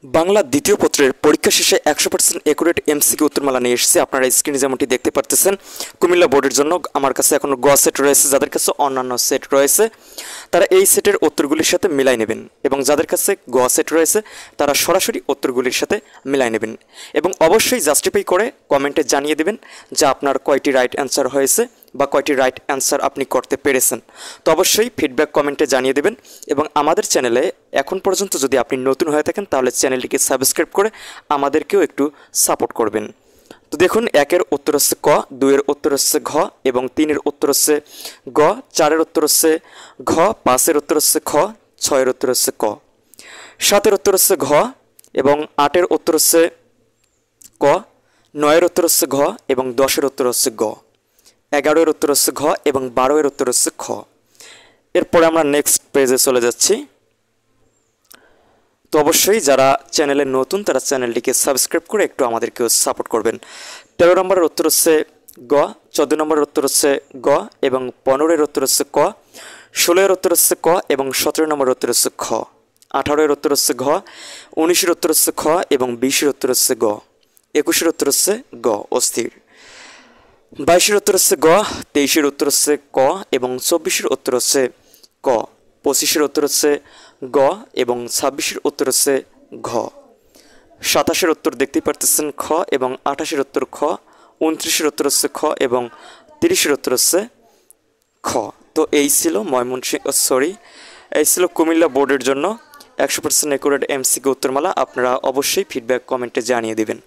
বাংলা দ্বিতীয় পত্রের পরীক্ষা শেষে 100% একুরেট এমসিকিউ উত্তরমালা নিয়ে এসেছি। আপনারা স্ক্রিনে যেমনটি দেখতে পারতেছেন, কুমিল্লা বোর্ডের জন্য আমার কাছে এখনও গ সেট রয়েছে। যাদের কাছে অন্যান্য সেট রয়েছে তারা এই সেটের উত্তরগুলির সাথে মিলাই নেবেন, এবং যাদের কাছে গ সেট রয়েছে তারা সরাসরি উত্তরগুলির সাথে মিলাই নেবেন, এবং অবশ্যই জাস্টিফাই করে কমেন্টে জানিয়ে দেবেন যে আপনার কয়টি রাইট অ্যান্সার হয়েছে বা কয়টি রাইট অ্যান্সার আপনি করতে পেরেছেন। তো অবশ্যই ফিডব্যাক কমেন্টে জানিয়ে দেবেন, এবং আমাদের চ্যানেলে এখন পর্যন্ত যদি আপনি নতুন হয়ে থাকেন তাহলে চ্যানেলটিকে সাবস্ক্রাইব করে আমাদেরকেও একটু সাপোর্ট করবেন। তো দেখুন, 1-এর উত্তর হচ্ছে ক, 2-এর উত্তর হচ্ছে ঘ, এবং 3-এর উত্তর হচ্ছে গ, 4-এর উত্তর হচ্ছে ঘ, 5-এর উত্তর হচ্ছে খ, 6-এর উত্তর হচ্ছে ক, 7-এর উত্তর হচ্ছে ঘ, এবং 8-এর উত্তর হচ্ছে ক, 9-এর উত্তর হচ্ছে ঘ, এবং 10-এর উত্তর হচ্ছে গ, 11-এর উত্তর হচ্ছে ঘ, এবং 12-এর উত্তর হচ্ছে খ। এরপরে আমরা নেক্সট পেজে চলে যাচ্ছি। তো অবশ্যই যারা চ্যানেলে নতুন তারা চ্যানেলটিকে সাবস্ক্রাইব করে একটু আমাদেরকেও সাপোর্ট করবেন। 13 নম্বরের উত্তর হচ্ছে গ, 14 নম্বরের উত্তর হচ্ছে গ, এবং 15-এর উত্তর হচ্ছে ক, 16-এর উত্তর হচ্ছে ক, এবং 17 নম্বরের উত্তর হচ্ছে খ, 18-এর উত্তর হচ্ছে ঘ, 19-এর উত্তর হচ্ছে খ, এবং 20-এর উত্তর হচ্ছে গ, 21-এর উত্তর হচ্ছে গ অস্থির, 22-এর উত্তর হচ্ছে গ, 23-এর উত্তর হচ্ছে ক, এবং 24-এর উত্তর হচ্ছে ক, 25-এর উত্তর হচ্ছে গ, এবং 26-এর উত্তর হচ্ছে ঘ, 27-এর উত্তর দেখতেই পারতেছেন খ, এবং 28-এর উত্তর খ, 29-এর উত্তর হচ্ছে খ, এবং 30-এর উত্তর হচ্ছে খ। তো এই ছিল এই ছিল কুমিল্লা বোর্ডের জন্য 100% একুরেট এমসিকিউ উত্তরমালা। আপনারা অবশ্যই ফিডব্যাক কমেন্টে জানিয়ে দেবেন।